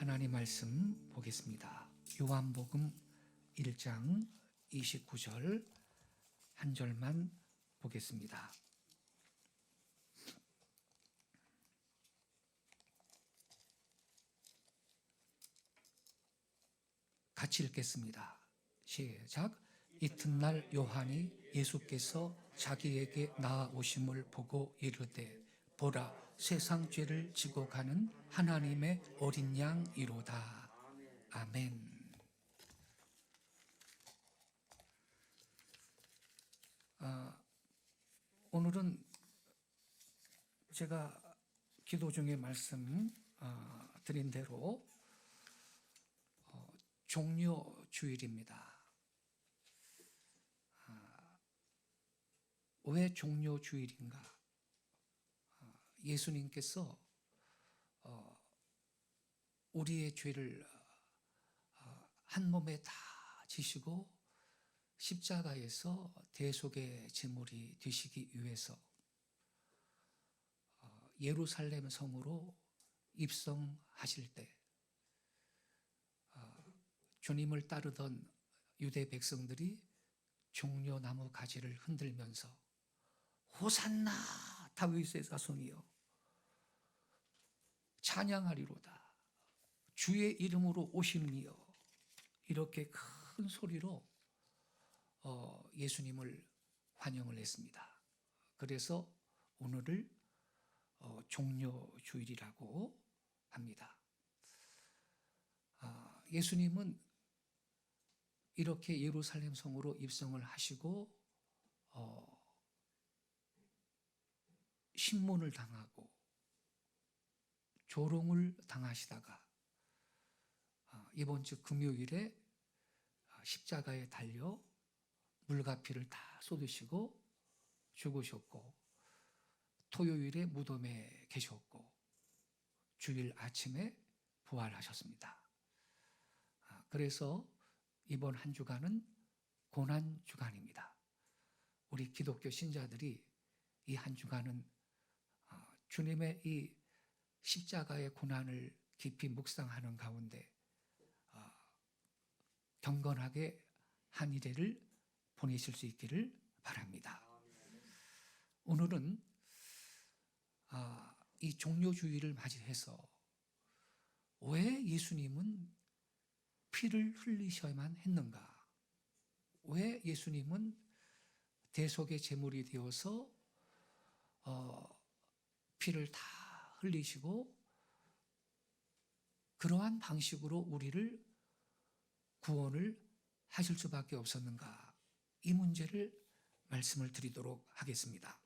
하나님 말씀 보겠습니다. 요한복음 1장 29절 한 절만 보겠습니다. 같이 읽겠습니다. 시작. 이튿날 요한이 예수께서 자기에게 나아오심을 보고 이르되 보라, 세상 죄를 지고 가는 하나님의 어린 양이로다. 아멘. 오늘은 제가 기도 중에 말씀 드린 대로 종료주일입니다. 왜 종료주일인가? 예수님께서 우리의 죄를 한 몸에 다 지시고 십자가에서 대속의 제물이 되시기 위해서 예루살렘 성으로 입성하실 때 주님을 따르던 유대 백성들이 종려나무 가지를 흔들면서 호산나 다윗의 자손이여 찬양하리로다, 주의 이름으로 오시는 이여, 이렇게 큰 소리로 예수님을 환영을 했습니다. 그래서 오늘을 종려주일이라고 합니다. 예수님은 이렇게 예루살렘 성으로 입성을 하시고 신문을 당하고 조롱을 당하시다가 이번 주 금요일에 십자가에 달려 물과 피를 다 쏟으시고 죽으셨고, 토요일에 무덤에 계셨고 주일 아침에 부활하셨습니다. 그래서 이번 한 주간은 고난 주간입니다. 우리 기독교 신자들이 이 한 주간은 주님의 이 십자가의 고난을 깊이 묵상하는 가운데 경건하게 한 일회를 보내실 수 있기를 바랍니다. 오늘은 이 종료주일을 맞이해서 왜 예수님은 피를 흘리셔야만 했는가? 왜 예수님은 대속의 제물이 되어서 피를 다 흘리시고 그러한 방식으로 우리를 구원을 하실 수밖에 없었는가? 이 문제를 말씀을 드리도록 하겠습니다.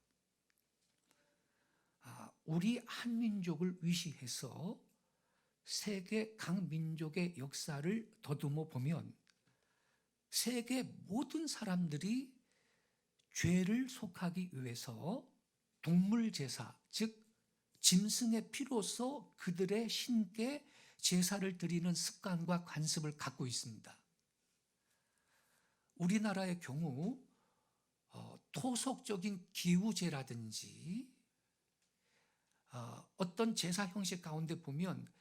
우리 한민족을 위시해서 세계 각 민족의 역사를 더듬어 보면 세계 모든 사람들이 죄를 속하기 위해서 동물 제사, 즉 짐승의 피로서 그들의 신께 제사를 드리는 습관과 관습을 갖고 있습니다. 우리나라의 경우 토속적인 기우제라든지 어떤 제사 형식 가운데 보면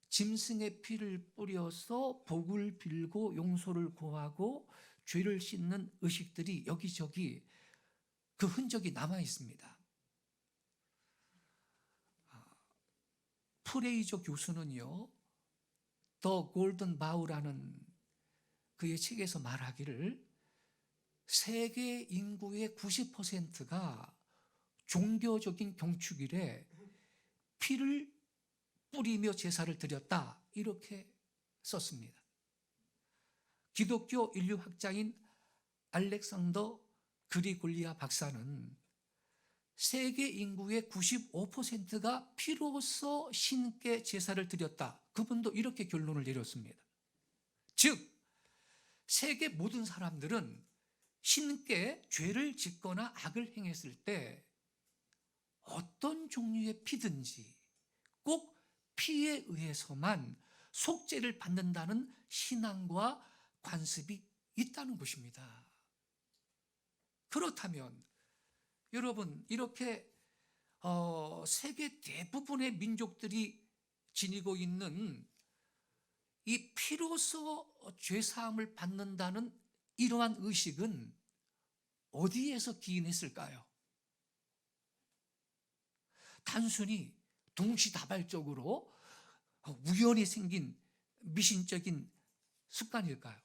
짐승의 피를 뿌려서 복을 빌고 용서를 구하고 죄를 씻는 의식들이 여기저기 그 흔적이 남아 있습니다. 프레이저 교수는요, 더 골든 바우라는 그의 책에서 말하기를 세계 인구의 90%가 종교적인 경축일에 피를 뿌리며 제사를 드렸다, 이렇게 썼습니다. 기독교 인류학자인 알렉산더 그리골리아 박사는 세계 인구의 95%가 피로써 신께 제사를 드렸다, 그분도 이렇게 결론을 내렸습니다. 즉 세계 모든 사람들은 신께 죄를 짓거나 악을 행했을 때 어떤 종류의 피든지 꼭 피에 의해서만 속죄를 받는다는 신앙과 관습이 있다는 것입니다. 그렇다면 여러분, 이렇게 세계 대부분의 민족들이 지니고 있는 이 피로서 죄사함을 받는다는 이러한 의식은 어디에서 기인했을까요? 단순히 동시다발적으로 우연히 생긴 미신적인 습관일까요?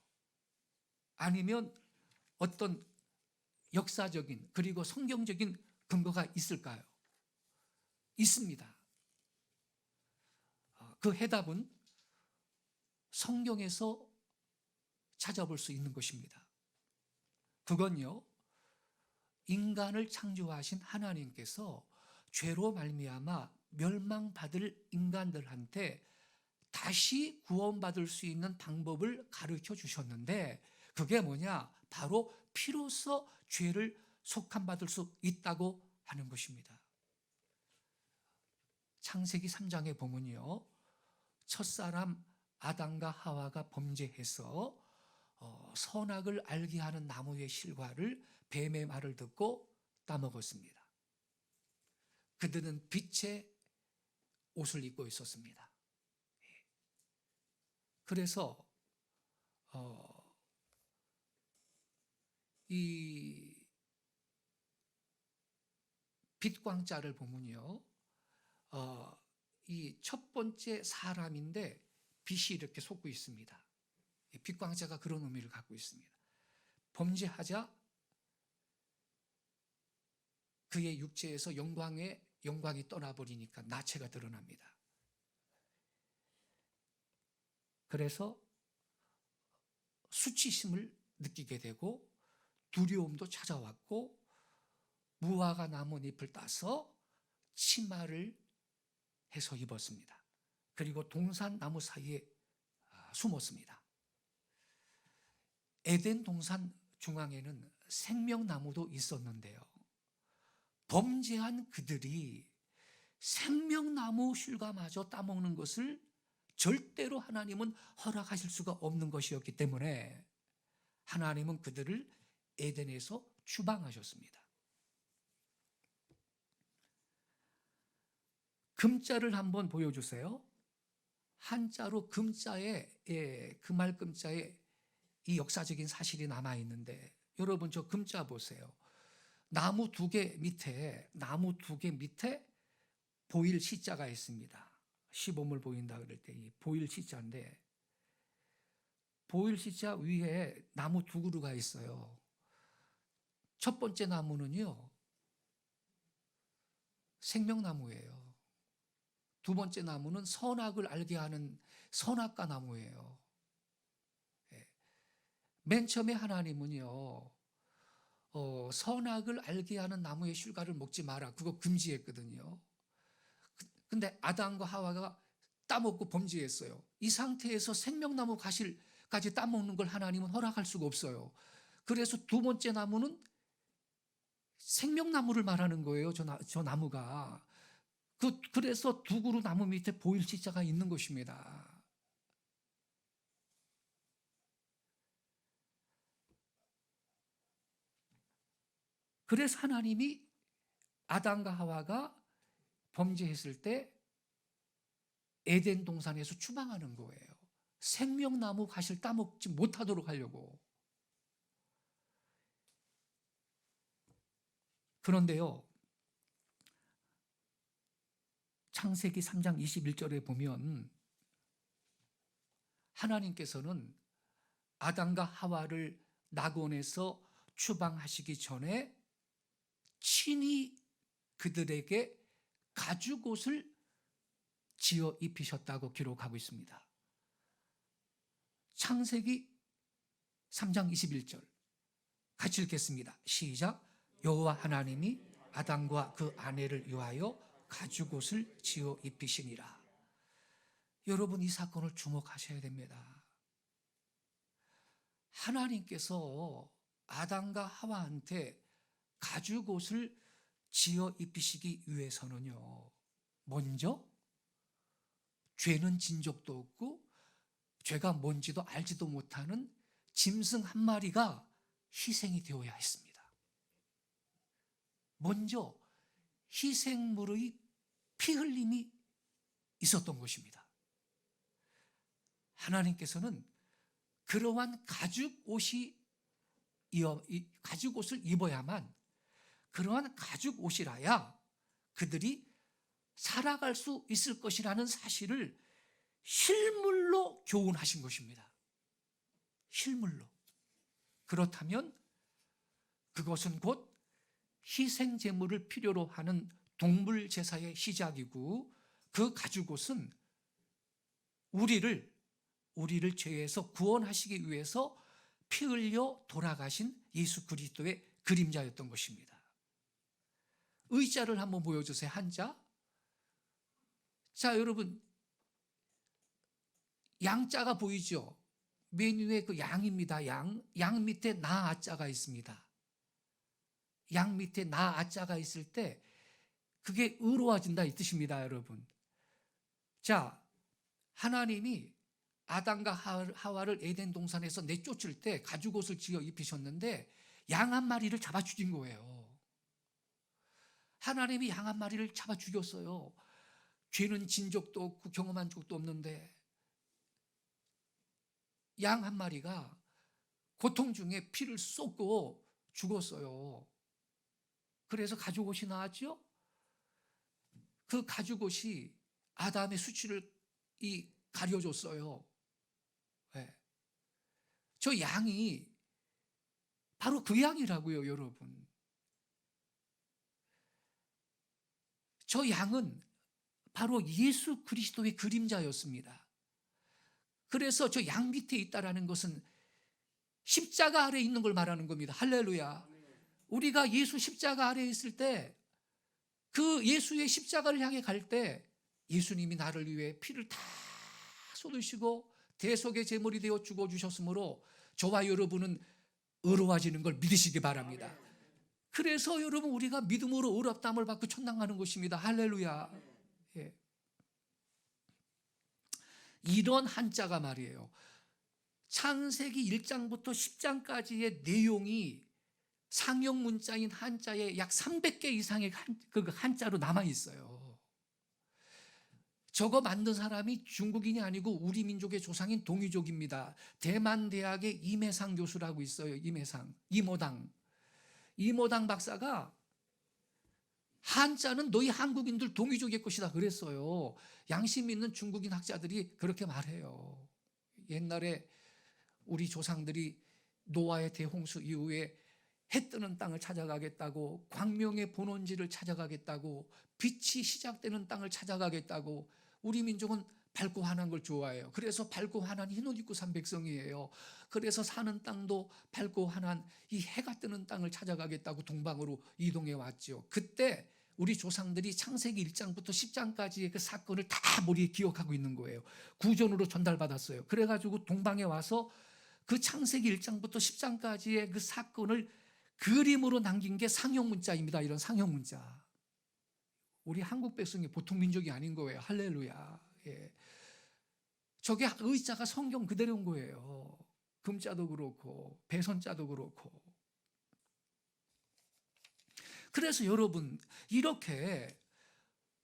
아니면 어떤 역사적인 그리고 성경적인 근거가 있을까요? 있습니다. 그 해답은 성경에서 찾아볼 수 있는 것입니다. 그건요, 인간을 창조하신 하나님께서 죄로 말미암아 멸망받을 인간들한테 다시 구원받을 수 있는 방법을 가르쳐 주셨는데, 그게 뭐냐? 바로 피로써 죄를 속함받을 수 있다고 하는 것입니다. 창세기 3장에 보면요, 첫사람 아담과 하와가 범죄해서 선악을 알게 하는 나무의 실과를 뱀의 말을 듣고 따먹었습니다. 그들은 빛의 옷을 입고 있었습니다. 그래서 이 빛광자를 보면요, 이 첫 번째 사람인데 빛이 이렇게 솟고 있습니다. 빛광자가 그런 의미를 갖고 있습니다. 범죄하자 그의 육체에서 영광이 떠나버리니까 나체가 드러납니다. 그래서 수치심을 느끼게 되고 두려움도 찾아왔고, 무화과 나뭇잎을 따서 치마를 해서 입었습니다. 그리고 동산 나무 사이에 숨었습니다. 에덴 동산 중앙에는 생명나무도 있었는데요, 범죄한 그들이 생명나무 실과마저 따먹는 것을 절대로 하나님은 허락하실 수가 없는 것이었기 때문에 하나님은 그들을 에덴에서 추방하셨습니다. 금자를 한번 보여주세요. 한자로 금자에, 금알금자에 이 역사적인 사실이 남아있는데, 여러분 저 금자 보세요. 나무 두 개 밑에 보일 시자가 있습니다. 시범을 보인다 그럴 때 이 보일 시자인데, 보일 시자 위에 나무 두 그루가 있어요. 첫 번째 나무는요, 생명나무예요. 두 번째 나무는 선악을 알게 하는 선악과 나무예요. 맨 처음에 하나님은요, 선악을 알게 하는 나무의 실과를 먹지 마라, 그거 금지했거든요. 근데 아담과 하와가 따먹고 범죄했어요. 이 상태에서 생명나무 가실까지 따먹는 걸 하나님은 허락할 수가 없어요. 그래서 두 번째 나무는 생명나무를 말하는 거예요. 저 나무가. 그래서 두 그루 나무 밑에 보일 시자가 있는 것입니다. 그래서 하나님이 아담과 하와가 범죄했을 때 에덴 동산에서 추방하는 거예요. 생명나무 가시를 따먹지 못하도록 하려고. 그런데요, 창세기 3장 21절에 보면 하나님께서는 아담과 하와를 낙원에서 추방하시기 전에 친히 그들에게 가죽옷을 지어 입히셨다고 기록하고 있습니다. 창세기 3장 21절 같이 읽겠습니다. 시작. 여호와 하나님이 아담과 그 아내를 위하여 가죽옷을 지어 입히시니라. 여러분, 이 사건을 주목하셔야 됩니다. 하나님께서 아담과 하와한테 가죽옷을 지어 입히시기 위해서는요, 먼저 죄는 진 적도 없고 죄가 뭔지도 알지도 못하는 짐승 한 마리가 희생이 되어야 했습니다. 먼저 희생물의 피 흘림이 있었던 것입니다. 하나님께서는 그러한 가죽 옷을 입어야만, 그러한 가죽 옷이라야 그들이 살아갈 수 있을 것이라는 사실을 실물로 교훈하신 것입니다. 실물로. 그렇다면 그것은 곧 희생 제물을 필요로 하는 동물 제사의 시작이고, 그 가죽 옷은 우리를 죄에서 구원하시기 위해서 피 흘려 돌아가신 예수 그리스도의 그림자였던 것입니다. 의자를 한번 보여주세요. 한자. 자, 여러분, 양자가 보이죠? 맨 위에 그 양입니다. 양 밑에 나 아자가 있습니다. 양 밑에 나 아자가 있을 때 그게 의로워진다 이 뜻입니다, 여러분. 자, 하나님이 아담과 하와를 에덴 동산에서 내쫓을 때 가죽옷을 지어 입히셨는데 양 한 마리를 잡아 죽인 거예요. 하나님이 양 한 마리를 잡아 죽였어요. 죄는 진 적도 없고 경험한 적도 없는데 양 한 마리가 고통 중에 피를 쏟고 죽었어요. 그래서 가죽옷이 나왔죠. 그 가죽옷이 아담의 수치를 가려줬어요. 네. 저 양이 바로 그 양이라고요, 여러분. 저 양은 바로 예수 그리스도의 그림자였습니다. 그래서 저 양 밑에 있다라는 것은 십자가 아래에 있는 걸 말하는 겁니다. 할렐루야. 우리가 예수 십자가 아래에 있을 때, 그 예수의 십자가를 향해 갈 때 예수님이 나를 위해 피를 다 쏟으시고 대속의 제물이 되어 죽어주셨으므로 저와 여러분은 의로워지는 걸 믿으시기 바랍니다. 그래서 여러분, 우리가 믿음으로 의롭다함을 받고 천당 가는 것입니다. 할렐루야. 예. 이런 한자가 말이에요, 창세기 1장부터 10장까지의 내용이 상형 문자인 한자에 약 300개 이상의 그 한자로 남아 있어요. 저거 만든 사람이 중국인이 아니고 우리 민족의 조상인 동이족입니다. 대만 대학의 임혜상 교수라고 있어요. 이모당 박사가 한자는 너희 한국인들 동이족의 것이다 그랬어요. 양심 있는 중국인 학자들이 그렇게 말해요. 옛날에 우리 조상들이 노아의 대홍수 이후에 해 뜨는 땅을 찾아가겠다고, 광명의 본원지를 찾아가겠다고, 빛이 시작되는 땅을 찾아가겠다고, 우리 민족은 밝고 환한 걸 좋아해요. 그래서 밝고 환한 흰 옷 입고 산 백성이에요. 그래서 사는 땅도 밝고 환한 이 해가 뜨는 땅을 찾아가겠다고 동방으로 이동해 왔죠. 그때 우리 조상들이 창세기 1장부터 10장까지의 그 사건을 다 머리에 기억하고 있는 거예요. 구전으로 전달받았어요. 그래가지고 동방에 와서 그 창세기 1장부터 10장까지의 그 사건을 그림으로 남긴 게 상형문자입니다. 이런 상형문자. 우리 한국 백성이 보통 민족이 아닌 거예요. 할렐루야. 예. 저게 의자가 성경 그대로인 거예요. 금자도 그렇고 배선자도 그렇고. 그래서 여러분, 이렇게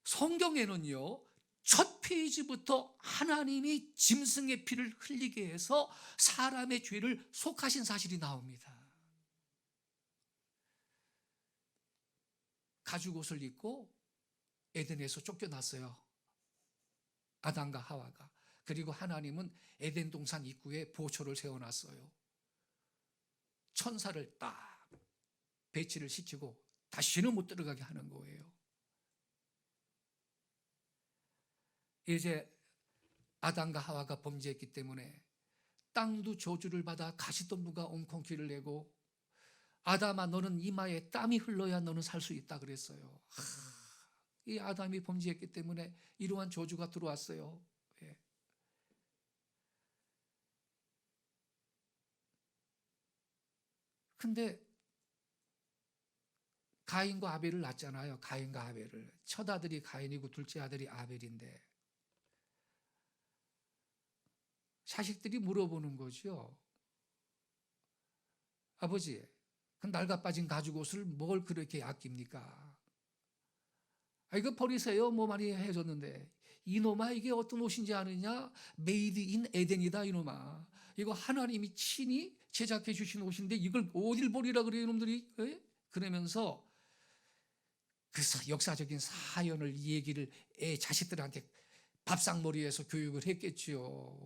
성경에는요, 첫 페이지부터 하나님이 짐승의 피를 흘리게 해서 사람의 죄를 속하신 사실이 나옵니다. 가죽옷을 입고 에덴에서 쫓겨났어요, 아담과 하와가. 그리고 하나님은 에덴 동산 입구에 보초를 세워놨어요. 천사를 딱 배치를 시키고 다시는 못 들어가게 하는 거예요. 이제 아담과 하와가 범죄했기 때문에 땅도 저주를 받아 가시덤불과 엉겅퀴를 내고, 아담아 너는 이마에 땀이 흘러야 너는 살 수 있다 그랬어요. 이 아담이 범죄했기 때문에 이러한 저주가 들어왔어요. 예. 근데 가인과 아벨을 낳잖아요. 가인과 아벨을. 첫 아들이 가인이고 둘째 아들이 아벨인데 자식들이 물어보는 거죠. 아버지, 그 낡아 빠진 가죽옷을 뭘 그렇게 아낍니까? 이거 버리세요. 뭐 많이 해줬는데. 이놈아, 이게 어떤 옷인지 아느냐? 메이드 인 에덴이다, 이놈아. 이거 하나님이 친히 제작해 주신 옷인데 이걸 어딜 버리라 그래요, 이놈들이? 에? 그러면서 그 역사적인 사연을, 이 얘기를 애 자식들한테 밥상머리에서 교육을 했겠지요.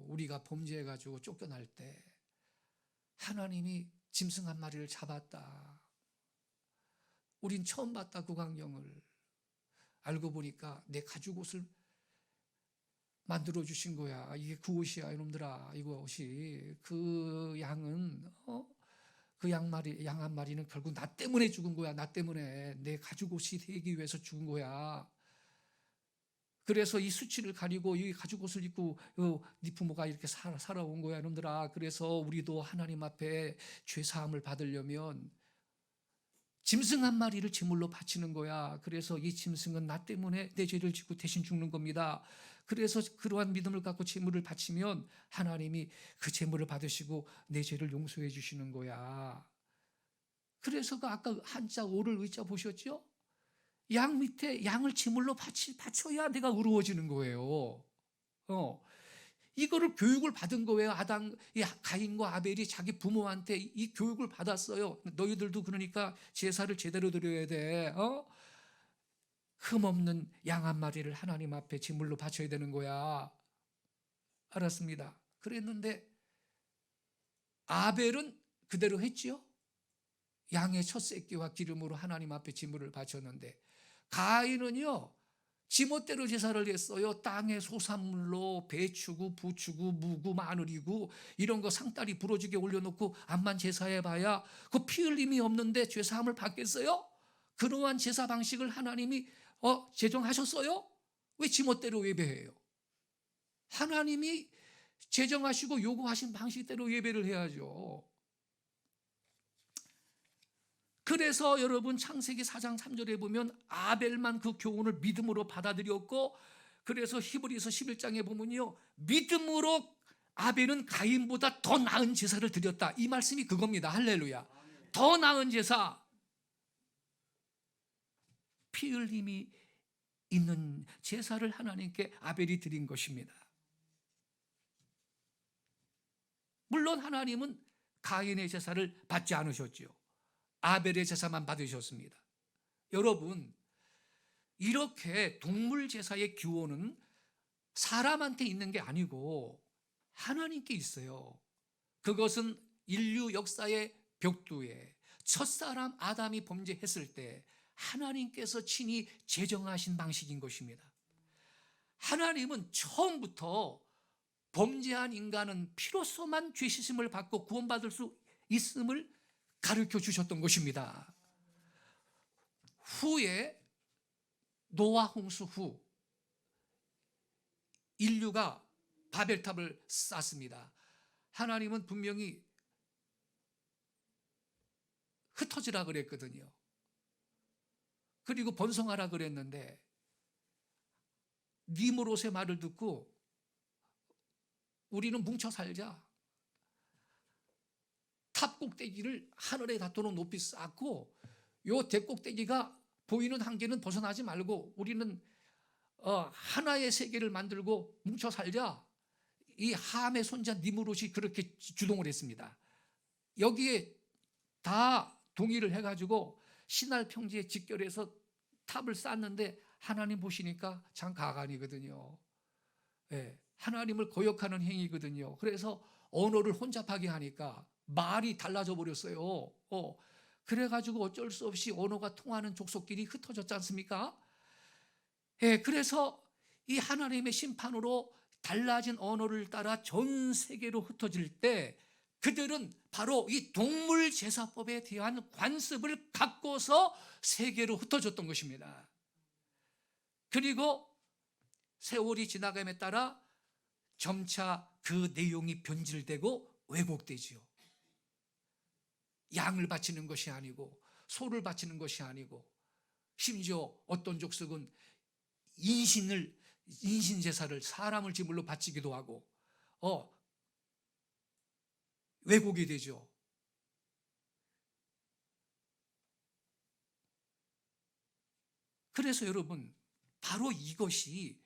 우리가 범죄해가지고 쫓겨날 때 하나님이 짐승 한 마리를 잡았다. 우린 처음 봤다, 그 광경을. 알고 보니까 내 가죽 옷을 만들어 주신 거야. 이게 그 옷이야, 이놈들아. 이거 옷이. 그 양은 그 양 한 마리는 결국 나 때문에 죽은 거야. 나 때문에. 내 가죽 옷이 되기 위해서 죽은 거야. 그래서 이 수치를 가리고 이 가죽 옷을 입고 네 부모가 이렇게 살아온 거야, 이놈들아. 그래서 우리도 하나님 앞에 죄 사함을 받으려면 짐승 한 마리를 제물로 바치는 거야. 그래서 이 짐승은 나 때문에 내 죄를 짓고 대신 죽는 겁니다. 그래서 그러한 믿음을 갖고 제물을 바치면 하나님이 그 제물을 받으시고 내 죄를 용서해 주시는 거야. 그래서 그 아까 한자 오를 의자 보셨죠? 양 밑에 양을 제물로 바쳐야 내가 의로워지는 거예요. 이거를 교육을 받은 거예요. 가인과 아벨이 자기 부모한테 이 교육을 받았어요. 너희들도 그러니까 제사를 제대로 드려야 돼. 흠없는 양 한 마리를 하나님 앞에 제물로 바쳐야 되는 거야. 알았습니다. 그랬는데 아벨은 그대로 했지요. 양의 첫 새끼와 기름으로 하나님 앞에 제물을 바쳤는데 가인은요, 지멋대로 제사를 했어요. 땅의 소산물로 배추고 부추고 무고 마늘이고 이런 거 상다리 부러지게 올려놓고 암만 제사해봐야 그 피 흘림이 없는데 죄사함을 받겠어요? 그러한 제사 방식을 하나님이 제정하셨어요? 왜 지멋대로 예배해요? 하나님이 제정하시고 요구하신 방식대로 예배를 해야죠. 그래서 여러분 창세기 4장 3절에 보면 아벨만 그 교훈을 믿음으로 받아들였고, 그래서 히브리서 11장에 보면요, 믿음으로 아벨은 가인보다 더 나은 제사를 드렸다. 이 말씀이 그겁니다. 할렐루야. 더 나은 제사, 피 흘림이 있는 제사를 하나님께 아벨이 드린 것입니다. 물론 하나님은 가인의 제사를 받지 않으셨죠. 아벨의 제사만 받으셨습니다. 여러분, 이렇게 동물 제사의 규호는 사람한테 있는 게 아니고 하나님께 있어요. 그것은 인류 역사의 벽두에 첫사람 아담이 범죄했을 때 하나님께서 친히 제정하신 방식인 것입니다. 하나님은 처음부터 범죄한 인간은 피로서만 죄 씻음을 받고 구원받을 수 있음을 가르쳐 주셨던 것입니다. 후에 노아 홍수 후 인류가 바벨탑을 쌓습니다. 하나님은 분명히 흩어지라 그랬거든요. 그리고 번성하라 그랬는데 니므롯의 말을 듣고 우리는 뭉쳐 살자. 탑 꼭대기를 하늘에 닿도록 높이 쌓고 요 대꼭대기가 보이는 한계는 벗어나지 말고 우리는 하나의 세계를 만들고 뭉쳐 살자. 이 함의 손자 니므롯이 그렇게 주동을 했습니다. 여기에 다 동의를 해가지고 신할 평지에 직결해서 탑을 쌓았는데 하나님 보시니까 참 가관이거든요. 네, 하나님을 거역하는 행위거든요. 그래서 언어를 혼잡하게 하니까 말이 달라져 버렸어요. 그래가지고 어쩔 수 없이 언어가 통하는 족속끼리 흩어졌지 않습니까? 예, 그래서 이 하나님의 심판으로 달라진 언어를 따라 전 세계로 흩어질 때 그들은 바로 이 동물 제사법에 대한 관습을 갖고서 세계로 흩어졌던 것입니다. 그리고 세월이 지나감에 따라 점차 그 내용이 변질되고 왜곡되지요. 양을 바치는 것이 아니고 소를 바치는 것이 아니고 심지어 어떤 족속은 인신 제사를 사람을 제물로 바치기도 하고 왜곡이 되죠. 그래서 여러분, 바로 이것이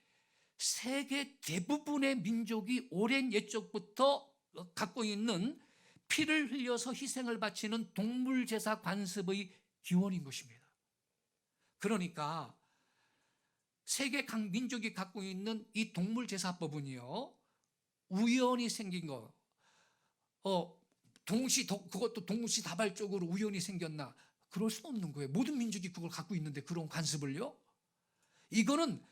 세계 대부분의 민족이 오랜 옛적부터 갖고 있는 피를 흘려서 희생을 바치는 동물 제사 관습의 기원인 것입니다. 그러니까 세계 각 민족이 갖고 있는 이 동물 제사법은요, 우연히 생긴 거, 그것도 동시다발적으로 우연히 생겼나? 그럴 수 없는 거예요. 모든 민족이 그걸 갖고 있는데 그런 관습을요? 이거는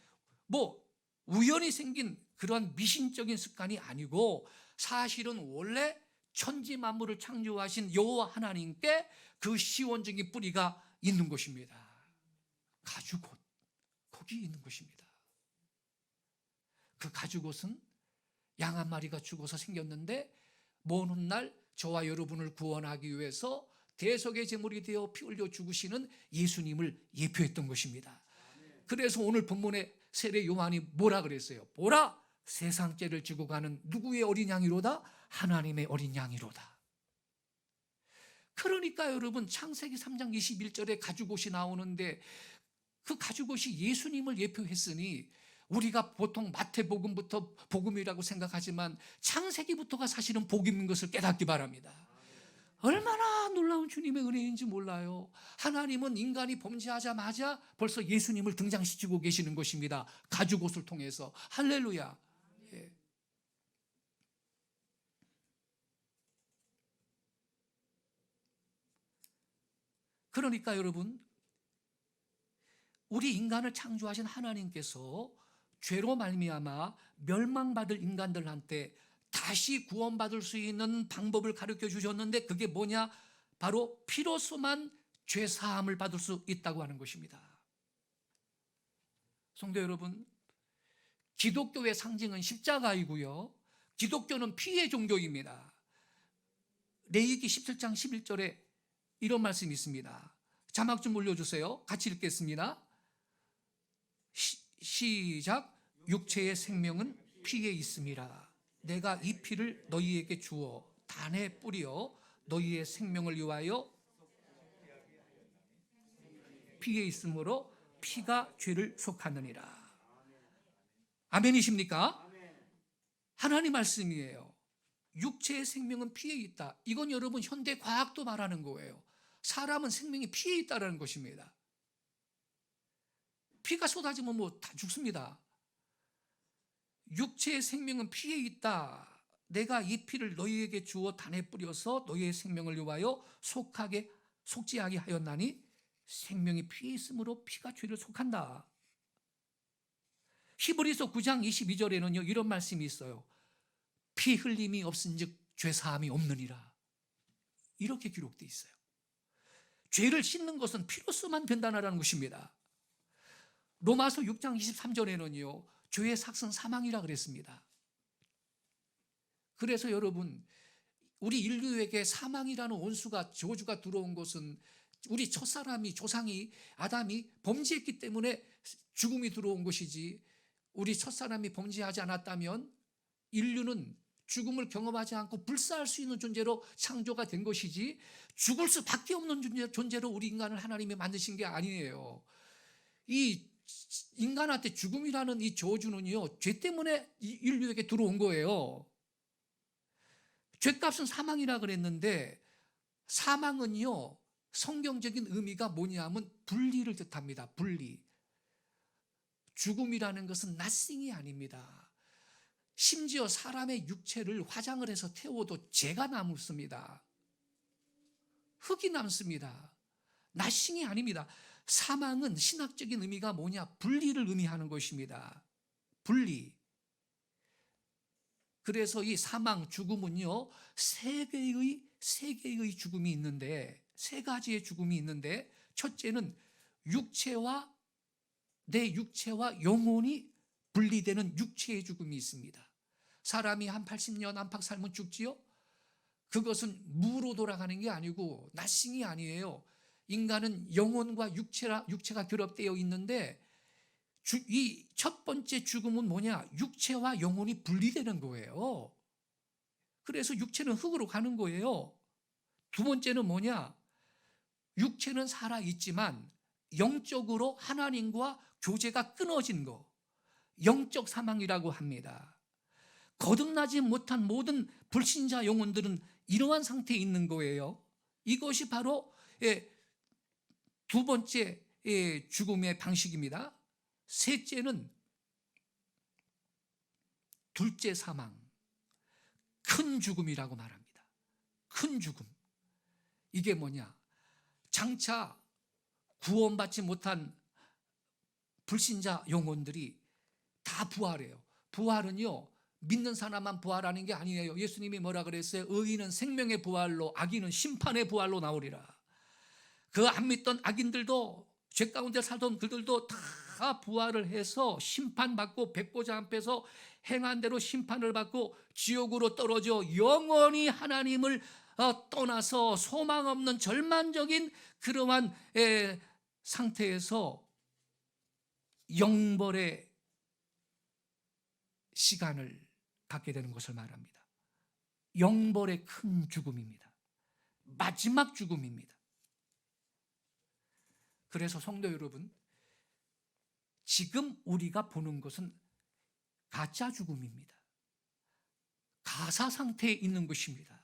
뭐 우연히 생긴 그런 미신적인 습관이 아니고 사실은 원래 천지 만물을 창조하신 여호와 하나님께 그 시원적인 뿌리가 있는 것입니다. 가죽옷, 거기 있는 것입니다. 그 가죽옷은 양 한 마리가 죽어서 생겼는데 먼 훗날 저와 여러분을 구원하기 위해서 대속의 제물이 되어 피 흘려 죽으시는 예수님을 예표했던 것입니다. 그래서 오늘 본문의 세례 요한이 뭐라 그랬어요? 보라, 세상 죄를 지고 가는 누구의 어린 양이로다? 하나님의 어린 양이로다. 그러니까 여러분, 창세기 3장 21절에 가죽옷이 나오는데 그 가죽옷이 예수님을 예표했으니 우리가 보통 마태복음부터 복음이라고 생각하지만 창세기부터가 사실은 복음인 것을 깨닫기 바랍니다. 얼마나 놀라운 주님의 은혜인지 몰라요. 하나님은 인간이 범죄하자마자 벌써 예수님을 등장시키고 계시는 것입니다. 가죽옷을 통해서. 할렐루야. 예. 그러니까 여러분, 우리 인간을 창조하신 하나님께서 죄로 말미암아 멸망받을 인간들한테 다시 구원받을 수 있는 방법을 가르쳐 주셨는데 그게 뭐냐? 바로 피로서만 죄 사함을 받을 수 있다고 하는 것입니다. 성도 여러분, 기독교의 상징은 십자가이고요, 기독교는 피의 종교입니다. 레위기 17장 11절에 이런 말씀이 있습니다. 자막 좀 올려주세요. 같이 읽겠습니다. 시작. 육체의 생명은 피에 있음이라. 내가 이 피를 너희에게 주어 단에 뿌려 너희의 생명을 위하여 피에 있으므로 피가 죄를 속하느니라. 아멘이십니까? 하나님 말씀이에요. 육체의 생명은 피에 있다. 이건 여러분 현대 과학도 말하는 거예요. 사람은 생명이 피에 있다는 것입니다. 피가 쏟아지면 뭐 다 죽습니다. 육체의 생명은 피에 있다. 내가 이 피를 너희에게 주어 단에 뿌려서 너희의 생명을 위하여 속죄하게 하였나니 생명이 피에 있으므로 피가 죄를 속한다. 히브리서 9장 22절에는요 이런 말씀이 있어요. 피 흘림이 없은즉 죄 사함이 없느니라. 이렇게 기록되어 있어요. 죄를 씻는 것은 피로서만 된다는 것입니다. 로마서 6장 23절에는요 죄의 삭은 사망이라 그랬습니다. 그래서 여러분, 우리 인류에게 사망이라는 원수가, 저주가 들어온 것은 우리 첫사람이, 조상이, 아담이 범죄했기 때문에 죽음이 들어온 것이지, 우리 첫사람이 범죄하지 않았다면 인류는 죽음을 경험하지 않고 불사할 수 있는 존재로 창조가 된 것이지, 죽을 수밖에 없는 존재로 우리 인간을 하나님이 만드신 게 아니에요. 이 인간한테 죽음이라는 이 저주는요 죄 때문에 인류에게 들어온 거예요. 죄값은 사망이라 그랬는데 사망은요 성경적인 의미가 뭐냐면 분리를 뜻합니다. 분리. 죽음이라는 것은 nothing이 아닙니다. 심지어 사람의 육체를 화장을 해서 태워도 재가 남습니다. 흙이 남습니다. nothing이 아닙니다. 사망은 신학적인 의미가 뭐냐? 분리를 의미하는 것입니다. 분리. 그래서 이 사망, 죽음은요 세 개의 죽음이 있는데, 세 가지의 죽음이 있는데, 첫째는 내 육체와 영혼이 분리되는 육체의 죽음이 있습니다. 사람이 한 80년 안팎 살면 죽지요? 그것은 무로 돌아가는 게 아니고 nothing이 아니에요. 인간은 영혼과 육체가 결합되어 있는데 이 첫 번째 죽음은 뭐냐? 육체와 영혼이 분리되는 거예요. 그래서 육체는 흙으로 가는 거예요. 두 번째는 뭐냐? 육체는 살아있지만 영적으로 하나님과 교제가 끊어진 거. 영적 사망이라고 합니다. 거듭나지 못한 모든 불신자 영혼들은 이러한 상태에 있는 거예요. 이것이 바로 두 번째 죽음의 방식입니다. 셋째는 둘째 사망, 큰 죽음이라고 말합니다. 큰 죽음. 이게 뭐냐? 장차 구원받지 못한 불신자 영혼들이 다 부활해요. 부활은요, 믿는 사람만 부활하는 게 아니에요. 예수님이 뭐라 그랬어요? 의인은 생명의 부활로, 악인은 심판의 부활로 나오리라. 그 안 믿던 악인들도, 죄 가운데 살던 그들도 다 부활을 해서 심판받고 백보자 앞에서 행한 대로 심판을 받고 지옥으로 떨어져 영원히 하나님을 떠나서 소망 없는 절망적인 그러한 상태에서 영벌의 시간을 갖게 되는 것을 말합니다. 영벌의 큰 죽음입니다. 마지막 죽음입니다. 그래서 성도 여러분, 지금 우리가 보는 것은 가짜 죽음입니다. 가사 상태에 있는 것입니다.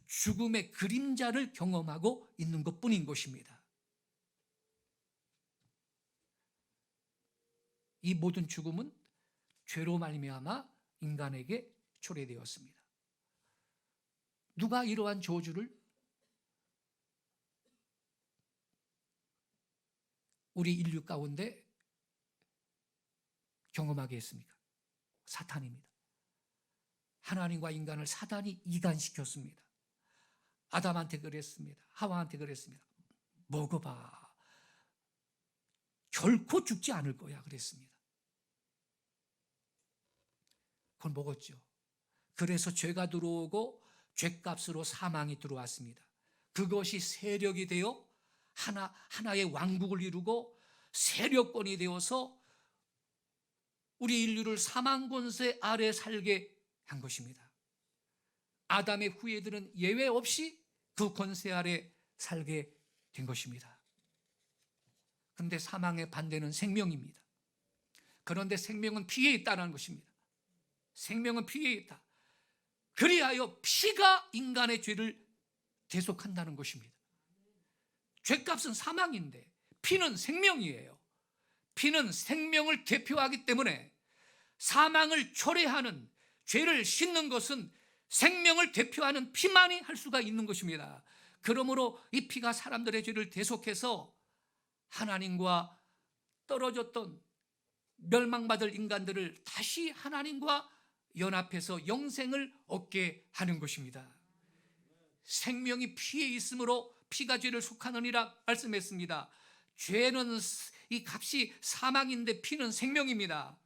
죽음의 그림자를 경험하고 있는 것뿐인 것입니다. 이 모든 죽음은 죄로 말미암아 인간에게 초래되었습니다. 누가 이러한 저주를 우리 인류 가운데 경험하게 했습니까? 사탄입니다. 하나님과 인간을 사단이 이간시켰습니다. 아담한테 그랬습니다. 하와한테 그랬습니다. 먹어봐. 결코 죽지 않을 거야 그랬습니다. 그걸 먹었죠. 그래서 죄가 들어오고 죄값으로 사망이 들어왔습니다. 그것이 세력이 되어 하나의 왕국을 이루고 세력권이 되어서 우리 인류를 사망 권세 아래 살게 한 것입니다. 아담의 후예들은 예외 없이 그 권세 아래 살게 된 것입니다. 그런데 사망의 반대는 생명입니다. 그런데 생명은 피에 있다는 것입니다. 생명은 피에 있다. 그리하여 피가 인간의 죄를 대속한다는 것입니다. 죄값은 사망인데 피는 생명이에요. 피는 생명을 대표하기 때문에 사망을 초래하는, 죄를 씻는 것은 생명을 대표하는 피만이 할 수가 있는 것입니다. 그러므로 이 피가 사람들의 죄를 대속해서 하나님과 떨어졌던 멸망받을 인간들을 다시 하나님과 연합해서 영생을 얻게 하는 것입니다. 생명이 피에 있으므로 피가 죄를 속하느니라 말씀했습니다. 죄는 이 값이 사망인데 피는 생명입니다.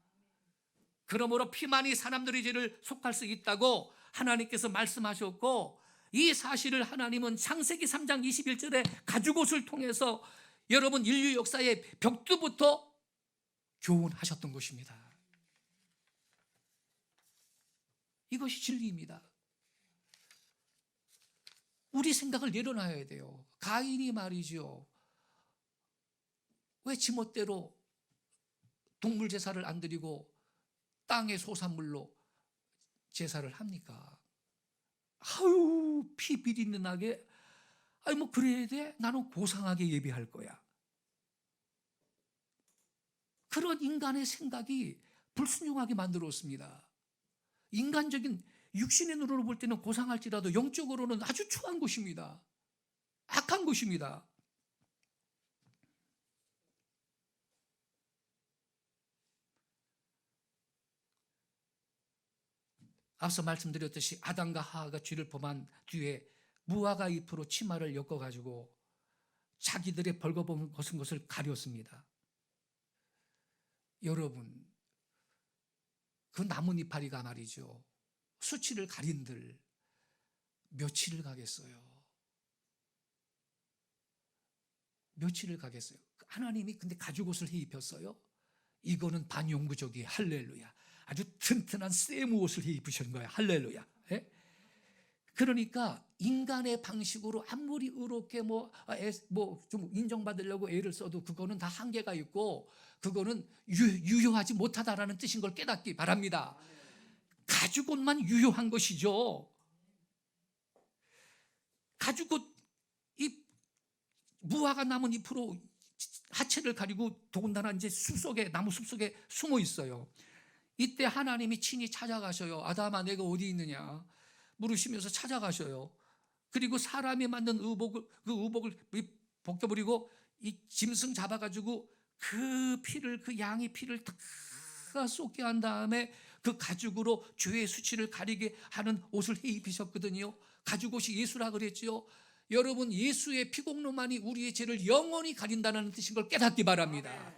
그러므로 피만이 사람들의 죄를 속할 수 있다고 하나님께서 말씀하셨고, 이 사실을 하나님은 창세기 3장 21절에 가죽옷을 통해서 여러분 인류 역사의 벽두부터 교훈하셨던 것입니다. 이것이 진리입니다. 우리 생각을 내려놔야 돼요. 가인이 말이죠, 왜 지멋대로 동물 제사를 안 드리고 땅의 소산물로 제사를 합니까? 아유, 피 비린내나게, 아니 뭐 그래야 돼? 나는 고상하게 예배할 거야. 그런 인간의 생각이 불순종하게 만들었습니다. 인간적인 육신의 눈으로 볼 때는 고상할지라도 영적으로는 아주 추한 것입니다. 악한 것입니다. 앞서 말씀드렸듯이 아담과 하와가 죄를 범한 뒤에 무화과 잎으로 치마를 엮어가지고 자기들의 벌거벗은 것을 가렸습니다. 여러분, 그 나뭇이파리가 말이죠, 수치를 가린들 며칠을 가겠어요? 며칠을 가겠어요? 하나님이 근데 가죽옷을 해 입혔어요. 이거는 반영구적이에요. 할렐루야. 아주 튼튼한 쇠무 옷을 해 입으신 거예요. 할렐루야. 예? 그러니까 인간의 방식으로 아무리 의롭게 좀 인정받으려고 애를 써도 그거는 다 한계가 있고 그거는 유효하지 못하다라는 뜻인 걸 깨닫기 바랍니다. 가죽옷만 유효한 것이죠. 가죽옷, 이 무화과 나무 잎으로 하체를 가리고 더군다나 이제 숲속에, 나무 숲속에 숨어 있어요. 이때 하나님이 친히 찾아가셔요. 아담아, 내가 어디 있느냐 물으시면서 찾아가셔요. 그리고 사람이 만든 그 의복을 벗겨버리고 이 짐승 잡아가지고 그 피를, 그 양의 피를 다 쏟게 한 다음에 그 가죽으로 죄의 수치를 가리게 하는 옷을 해 입히셨거든요. 가죽옷이 예수라 그랬지요. 여러분, 예수의 피공로만이 우리의 죄를 영원히 가린다는 뜻인 걸 깨닫기 바랍니다.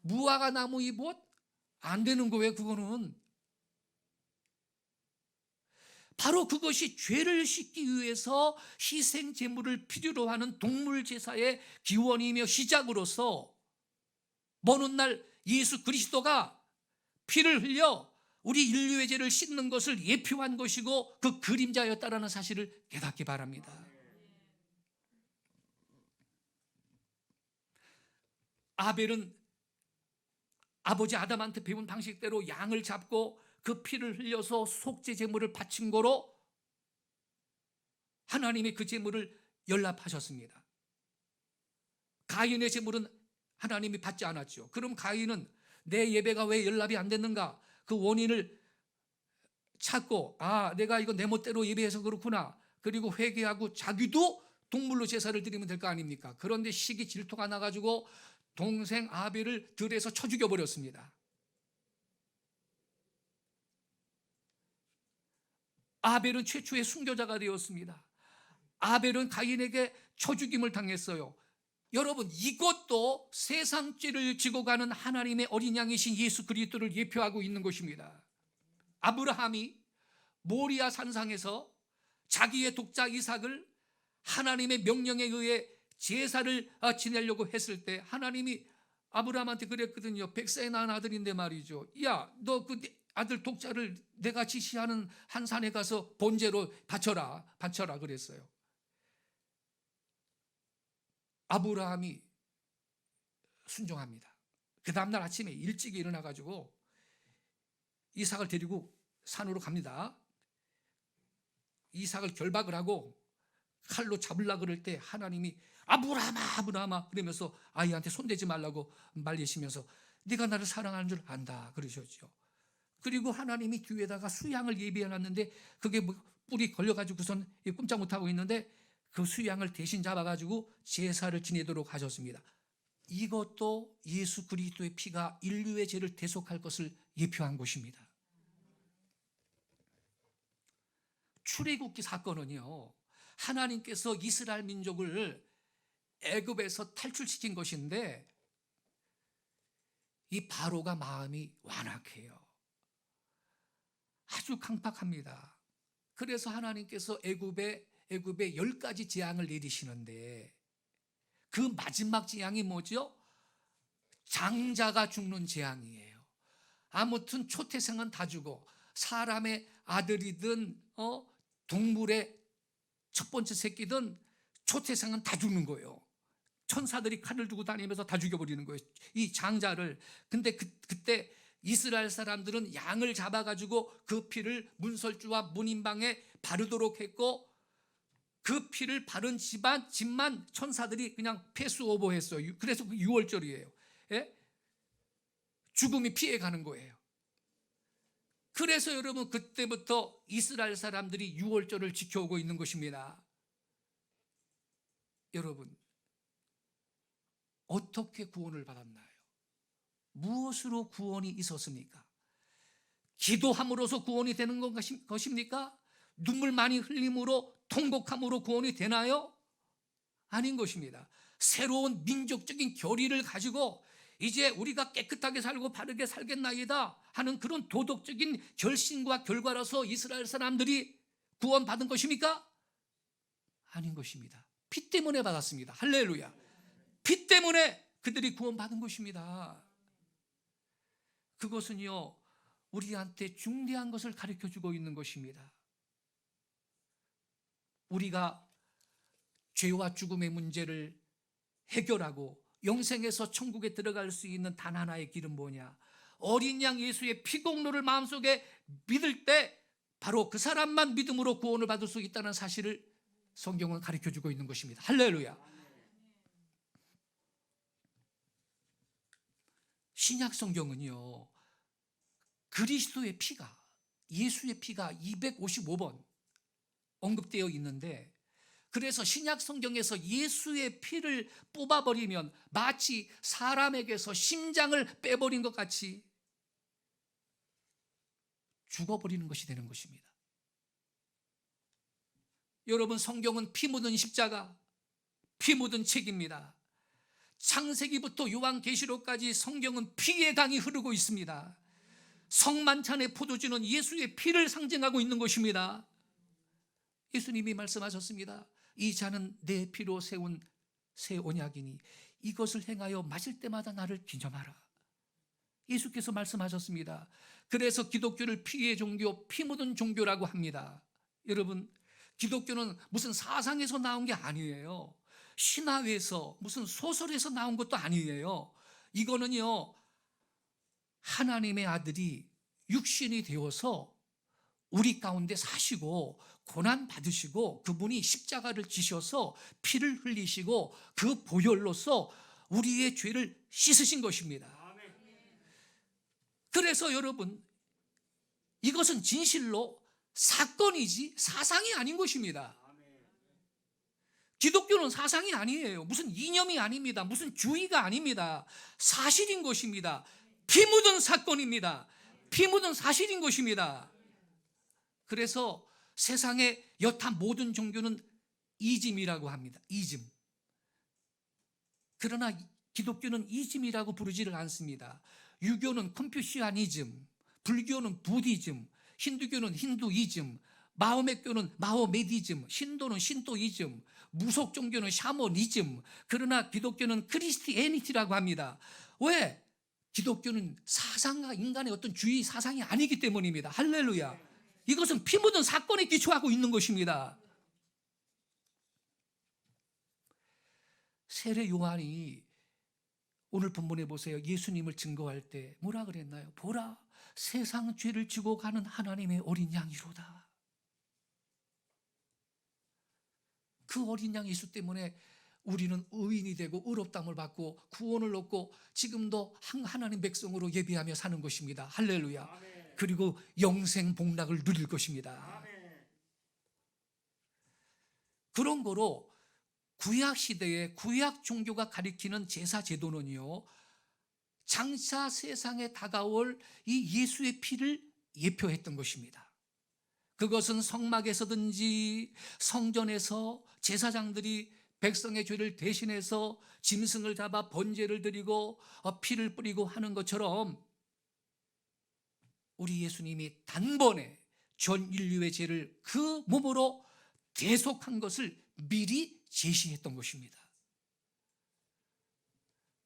무화과 나무 잎옷 안 되는 거예요. 그거는 바로 그것이 죄를 씻기 위해서 희생 제물을 필요로 하는 동물 제사의 기원이며 시작으로서 먼 훗날 예수 그리스도가 피를 흘려 우리 인류의 죄를 씻는 것을 예표한 것이고 그 그림자였다라는 사실을 깨닫기 바랍니다. 아벨은 아버지 아담한테 배운 방식대로 양을 잡고 그 피를 흘려서 속죄 제물을 바친 거로 하나님이 그 제물을 연락하셨습니다. 가인의 제물은 하나님이 받지 않았죠. 그럼 가인은 내 예배가 왜 연락이 안 됐는가? 그 원인을 찾고 내가 이거 내 멋대로 예배해서 그렇구나. 그리고 회개하고 자기도 동물로 제사를 드리면 될 거 아닙니까? 그런데 시기 질투가 나가지고 동생 아벨을 들에서 쳐 죽여버렸습니다. 아벨은 최초의 순교자가 되었습니다. 아벨은 가인에게 쳐 죽임을 당했어요. 여러분, 이것도 세상 죄를 지고 가는 하나님의 어린 양이신 예수 그리스도를 예표하고 있는 것입니다. 아브라함이 모리아 산상에서 자기의 독자 이삭을 하나님의 명령에 의해 제사를 지내려고 했을 때 하나님이 아브라함한테 그랬거든요. 100세에 낳은 아들인데 말이죠. 야, 너 그 아들 독자를 내가 지시하는 한 산에 가서 번제로 바쳐라 그랬어요. 아브라함이 순종합니다. 그 다음날 아침에 일찍 일어나가지고 이삭을 데리고 산으로 갑니다. 이삭을 결박을 하고 칼로 잡으려고 그럴 때 하나님이 아브라함아 그러면서 아이한테 손대지 말라고 말리시면서 네가 나를 사랑하는 줄 안다 그러셨죠. 그리고 하나님이 뒤에다가 수양을 예비해놨는데 그게 뿔이 걸려가지고선 꼼짝 못하고 있는데 그 수양을 대신 잡아가지고 제사를 지내도록 하셨습니다. 이것도 예수 그리스도의 피가 인류의 죄를 대속할 것을 예표한 것입니다. 출애굽기 사건은요, 하나님께서 이스라엘 민족을 애굽에서 탈출시킨 것인데 이 바로가 마음이 완악해요. 아주 강팍합니다. 그래서 하나님께서 애굽에 10가지 재앙을 내리시는데 그 마지막 재앙이 뭐죠? 장자가 죽는 재앙이에요. 아무튼 초태생은 다 죽어. 사람의 아들이든 동물의 첫 번째 새끼든 초태생은 다 죽는 거예요. 천사들이 칼을 두고 다니면서 다 죽여버리는 거예요, 이 장자를. 근데 그때 이스라엘 사람들은 양을 잡아가지고 그 피를 문설주와 문인방에 바르도록 했고 그 피를 바른 집만 천사들이 그냥 패스오버했어요. 그래서 그 6월절이에요. 예? 죽음이 피해가는 거예요. 그래서 여러분, 그때부터 이스라엘 사람들이 6월절을 지켜오고 있는 것입니다. 여러분, 어떻게 구원을 받았나요? 무엇으로 구원이 있었습니까? 기도함으로써 구원이 되는 것입니까? 눈물 많이 흘림으로 통곡함으로 구원이 되나요? 아닌 것입니다. 새로운 민족적인 결의를 가지고 이제 우리가 깨끗하게 살고 바르게 살겠나이다 하는 그런 도덕적인 결심과 결과라서 이스라엘 사람들이 구원받은 것입니까? 아닌 것입니다. 피 때문에 받았습니다. 할렐루야. 피 때문에 그들이 구원받은 것입니다. 그것은요, 우리한테 중대한 것을 가르쳐주고 있는 것입니다. 우리가 죄와 죽음의 문제를 해결하고 영생에서 천국에 들어갈 수 있는 단 하나의 길은 뭐냐? 어린 양 예수의 피공로를 마음속에 믿을 때 바로 그 사람만 믿음으로 구원을 받을 수 있다는 사실을 성경은 가르쳐주고 있는 것입니다. 할렐루야. 신약 성경은요, 그리스도의 피가, 예수의 피가 255번 언급되어 있는데, 그래서 신약 성경에서 예수의 피를 뽑아버리면 마치 사람에게서 심장을 빼버린 것 같이 죽어버리는 것이 되는 것입니다. 여러분, 성경은 피 묻은 십자가, 피 묻은 책입니다. 창세기부터 요한계시록까지 성경은 피의 강이 흐르고 있습니다. 성만찬의 포도주는 예수의 피를 상징하고 있는 것입니다. 예수님이 말씀하셨습니다. 이 잔은 내 피로 세운 새 언약이니 이것을 행하여 마실 때마다 나를 기념하라. 예수께서 말씀하셨습니다. 그래서 기독교를 피의 종교, 피 묻은 종교라고 합니다. 여러분, 기독교는 무슨 사상에서 나온 게 아니에요. 신화에서 무슨 소설에서 나온 것도 아니에요. 이거는요, 하나님의 아들이 육신이 되어서 우리 가운데 사시고 고난 받으시고 그분이 십자가를 지셔서 피를 흘리시고 그 보혈로서 우리의 죄를 씻으신 것입니다. 그래서 여러분, 이것은 진실로 사건이지 사상이 아닌 것입니다. 기독교는 사상이 아니에요. 무슨 이념이 아닙니다. 무슨 주의가 아닙니다. 사실인 것입니다. 피 묻은 사건입니다. 피 묻은 사실인 것입니다. 그래서 세상의 여타 모든 종교는 이즘이라고 합니다. 이즘. 그러나 기독교는 이즘이라고 부르지를 않습니다. 유교는 컨퓨시아니즘, 불교는 부디즘, 힌두교는 힌두이즘, 마호메교는 마호메디즘, 신도는 신도이즘, 무속 종교는 샤머니즘, 그러나 기독교는 크리스티애니티라고 합니다. 왜? 기독교는 사상과 인간의 어떤 주의 사상이 아니기 때문입니다. 할렐루야. 이것은 피 묻은 사건에 기초하고 있는 것입니다. 세례 요한이 오늘 본문에 보세요. 예수님을 증거할 때 뭐라 그랬나요? 보라, 세상 죄를 지고 가는 하나님의 어린 양이로다. 그 어린 양 예수 때문에 우리는 의인이 되고 의롭다함을 받고 구원을 얻고 지금도 하나님 백성으로 예비하며 사는 것입니다. 할렐루야. 아멘. 그리고 영생 복락을 누릴 것입니다. 아멘. 그런 거로 구약 시대에 구약 종교가 가리키는 제사 제도는요, 장차 세상에 다가올 이 예수의 피를 예표했던 것입니다. 그것은 성막에서든지 성전에서 제사장들이 백성의 죄를 대신해서 짐승을 잡아 번제를 드리고 피를 뿌리고 하는 것처럼 우리 예수님이 단번에 전 인류의 죄를 그 몸으로 대속한 것을 미리 제시했던 것입니다.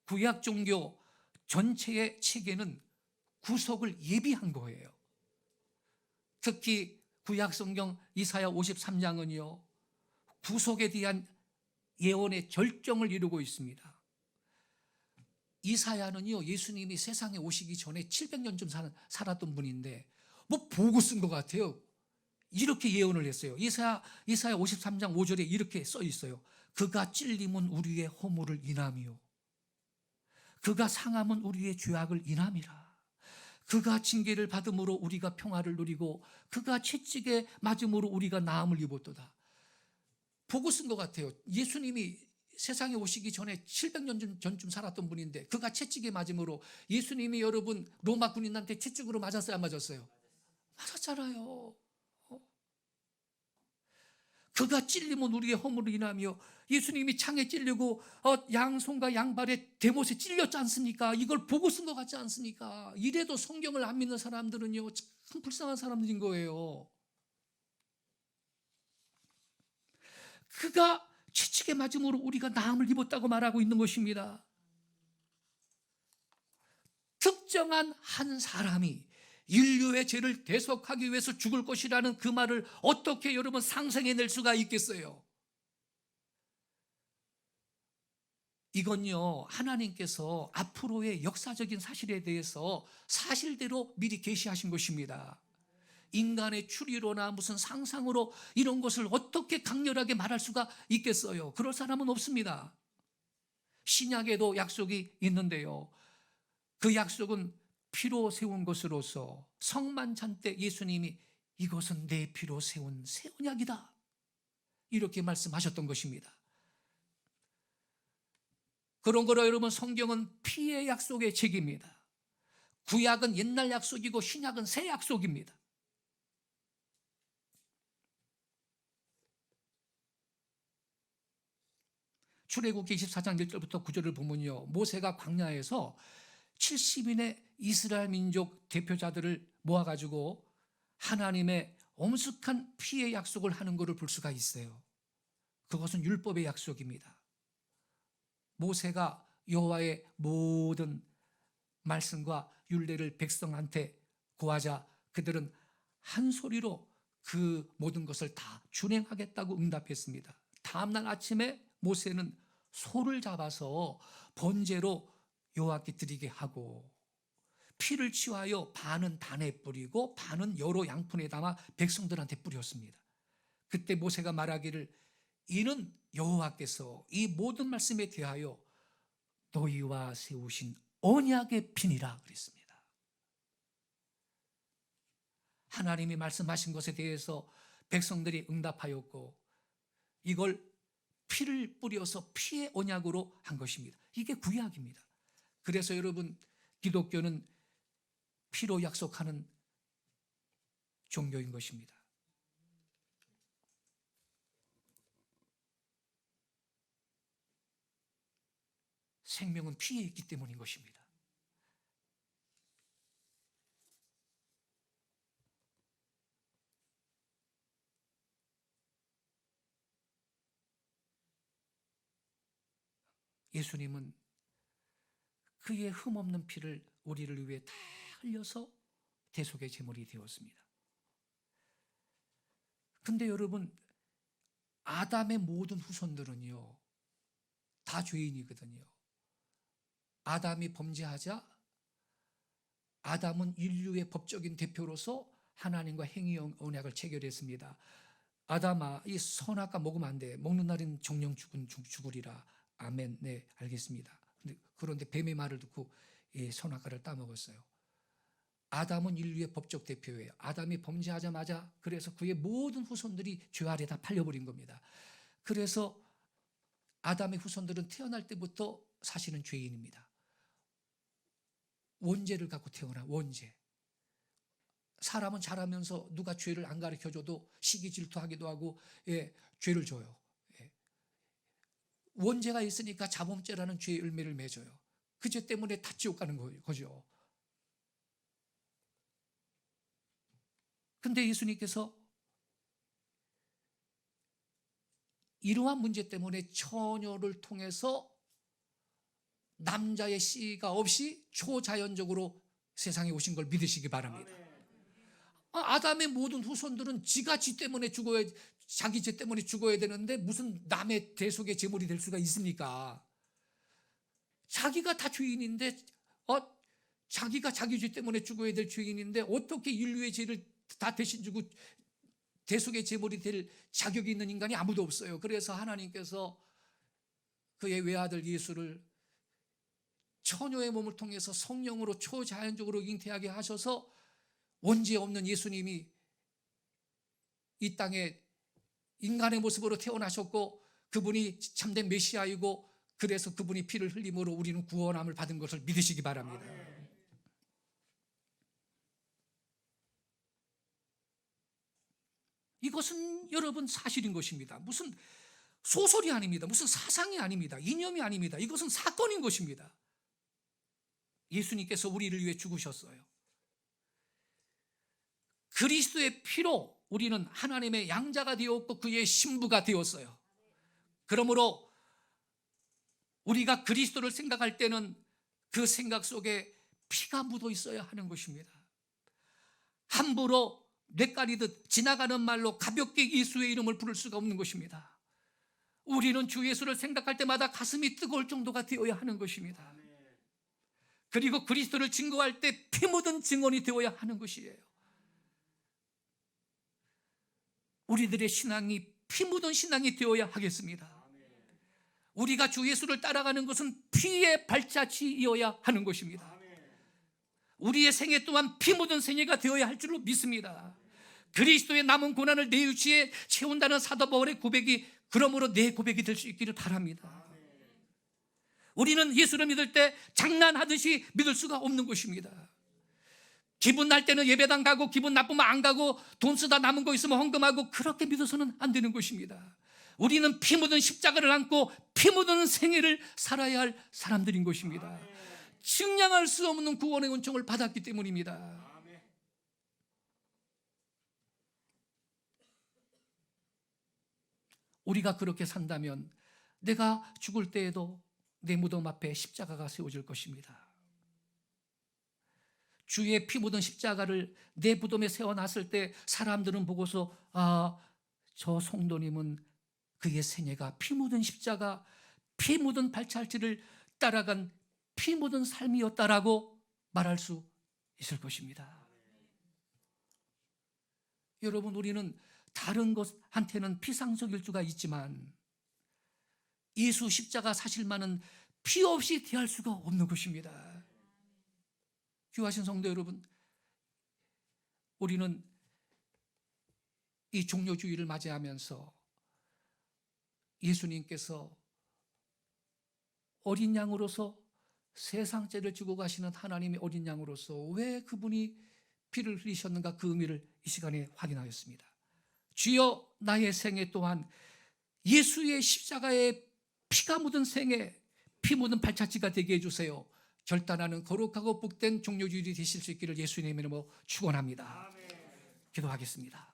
구약 종교 전체의 체계는 구속을 예비한 거예요. 특히 구약 성경 이사야 53장은요, 구속에 대한 예언의 절정을 이루고 있습니다. 이사야는요, 예수님이 세상에 오시기 전에 700년쯤 살았던 분인데 뭐 보고 쓴 것 같아요. 이렇게 예언을 했어요. 이사야 53장 5절에 이렇게 써 있어요. 그가 찔림은 우리의 허물을 인함이요, 그가 상함은 우리의 죄악을 인함이라. 그가 징계를 받음으로 우리가 평화를 누리고 그가 채찍에 맞음으로 우리가 나음을 입었도다. 보고 쓴 것 같아요. 예수님이 세상에 오시기 전에 700년 전쯤 살았던 분인데 그가 채찍에 맞음으로, 예수님이 여러분 로마 군인한테 채찍으로 맞았어요, 안 맞았어요? 맞았잖아요. 그가 찔리면 우리의 허물을 인하며, 예수님이 창에 찔리고 양손과 양발에 대못에 찔렸지 않습니까? 이걸 보고 쓴 것 같지 않습니까? 이래도 성경을 안 믿는 사람들은요, 참 불쌍한 사람들인 거예요. 그가 채찍에 맞음으로 우리가 나음을 입었다고 말하고 있는 것입니다. 특정한 한 사람이 인류의 죄를 대속하기 위해서 죽을 것이라는 그 말을 어떻게 여러분 상상해낼 수가 있겠어요? 이건요, 하나님께서 앞으로의 역사적인 사실에 대해서 사실대로 미리 계시하신 것입니다. 인간의 추리로나 무슨 상상으로 이런 것을 어떻게 강렬하게 말할 수가 있겠어요? 그럴 사람은 없습니다. 신약에도 약속이 있는데요, 그 약속은 피로 세운 것으로서 성만찬 때 예수님이 이것은 내 피로 세운 새 언약이다, 이렇게 말씀하셨던 것입니다. 그런 거로 여러분, 성경은 피의 약속의 책입니다. 구약은 옛날 약속이고 신약은 새 약속입니다. 출애굽기 24장 1절부터 9절을 보면요, 모세가 광야에서 70인의 이스라엘 민족 대표자들을 모아가지고 하나님의 엄숙한 피의 약속을 하는 것을 볼 수가 있어요. 그것은 율법의 약속입니다. 모세가 여호와의 모든 말씀과 율례를 백성한테 고하자 그들은 한 소리로 그 모든 것을 다 준행하겠다고 응답했습니다. 다음날 아침에 모세는 소를 잡아서 번제로 여호와께 드리게 하고, 피를 취하여 반은 단에 뿌리고 반은 여러 양푼에 담아 백성들한테 뿌렸습니다. 그때 모세가 말하기를, 이는 여호와께서 이 모든 말씀에 대하여 너희와 세우신 언약의 피니라 그랬습니다. 하나님이 말씀하신 것에 대해서 백성들이 응답하였고, 이걸 피를 뿌려서 피의 언약으로 한 것입니다. 이게 구약입니다. 그래서 여러분, 기독교는 피로 약속하는 종교인 것입니다. 생명은 피에 있기 때문인 것입니다. 예수님은 그의 흠없는 피를 우리를 위해 다 흘려서 대속의 제물이 되었습니다. 근데 여러분, 아담의 모든 후손들은요, 다 죄인이거든요. 아담이 범죄하자 아담은 인류의 법적인 대표로서 하나님과 행위 언약을 체결했습니다. 아담아, 이 선악과 먹으면 안 돼. 먹는 날은 정령 죽으리라. 아멘. 네, 알겠습니다. 그런데 뱀의 말을 듣고 선악과를 따먹었어요. 아담은 인류의 법적 대표예요. 아담이 범죄하자마자 그래서 그의 모든 후손들이 죄 아래 다 팔려버린 겁니다. 그래서 아담의 후손들은 태어날 때부터 사실은 죄인입니다. 원죄를 갖고 태어나, 원죄. 사람은 자라면서 누가 죄를 안 가르쳐줘도 시기 질투하기도 하고, 죄를 져요. 원죄가 있으니까 자범죄라는 죄의 열매를 맺어요. 그 죄 때문에 다 지옥 가는 거죠. 근데 예수님께서 이러한 문제 때문에 처녀를 통해서 남자의 씨가 없이 초자연적으로 세상에 오신 걸 믿으시기 바랍니다. 아담의 모든 후손들은 지가 지 때문에 죽어야, 자기 죄 때문에 죽어야 되는데 무슨 남의 대속의 제물이 될 수가 있습니까? 자기가 다 죄인인데, 자기가 자기 죄 때문에 죽어야 될 죄인인데 어떻게 인류의 죄를 다 대신 주고 대속의 제물이 될 자격이 있는 인간이 아무도 없어요. 그래서 하나님께서 그의 외아들 예수를 처녀의 몸을 통해서 성령으로 초자연적으로 잉태하게 하셔서 원죄 없는 예수님이 이 땅에 인간의 모습으로 태어나셨고, 그분이 참된 메시아이고, 그래서 그분이 피를 흘림으로 우리는 구원함을 받은 것을 믿으시기 바랍니다. 이것은 여러분 사실인 것입니다. 무슨 소설이 아닙니다. 무슨 사상이 아닙니다. 이념이 아닙니다. 이것은 사건인 것입니다. 예수님께서 우리를 위해 죽으셨어요. 그리스도의 피로 우리는 하나님의 양자가 되었고 그의 신부가 되었어요. 그러므로 우리가 그리스도를 생각할 때는 그 생각 속에 피가 묻어 있어야 하는 것입니다. 함부로 뇌까리듯 지나가는 말로 가볍게 예수의 이름을 부를 수가 없는 것입니다. 우리는 주 예수를 생각할 때마다 가슴이 뜨거울 정도가 되어야 하는 것입니다. 그리고 그리스도를 증거할 때 피 묻은 증언이 되어야 하는 것이에요. 우리들의 신앙이 피 묻은 신앙이 되어야 하겠습니다. 우리가 주 예수를 따라가는 것은 피의 발자취이어야 하는 것입니다. 우리의 생애 또한 피 묻은 생애가 되어야 할 줄로 믿습니다. 그리스도의 남은 고난을 내 유치에 채운다는 사도 바울의 고백이 그러므로 내 고백이 될 수 있기를 바랍니다. 우리는 예수를 믿을 때 장난하듯이 믿을 수가 없는 것입니다. 기분 날 때는 예배당 가고 기분 나쁘면 안 가고 돈 쓰다 남은 거 있으면 헌금하고 그렇게 믿어서는 안 되는 것입니다. 우리는 피 묻은 십자가를 안고 피 묻은 생애를 살아야 할 사람들인 것입니다. 측량할 수 없는 구원의 은총을 받았기 때문입니다. 우리가 그렇게 산다면 내가 죽을 때에도 내 무덤 앞에 십자가가 세워질 것입니다. 주의 피 묻은 십자가를 내 무덤에 세워놨을 때 사람들은 보고서 저 성도님은 그의 생애가 피 묻은 십자가, 피 묻은 발자취를 따라간 피 묻은 삶이었다라고 말할 수 있을 것입니다. 여러분, 우리는 다른 것한테는 피상적일 수가 있지만 예수 십자가 사실만은 피 없이 대할 수가 없는 것입니다. 귀하신 성도 여러분, 우리는 이 종료주의를 맞이하면서 예수님께서 어린 양으로서 세상 죄를 지고 가시는 하나님의 어린 양으로서 왜 그분이 피를 흘리셨는가, 그 의미를 이 시간에 확인하였습니다. 주여, 나의 생애 또한 예수의 십자가에 피가 묻은 생애, 피 묻은 발자취가 되게 해주세요. 결단하는 거룩하고 복된 종료주일이 되실 수 있기를 예수님의 이름으로 축원합니다. 기도하겠습니다.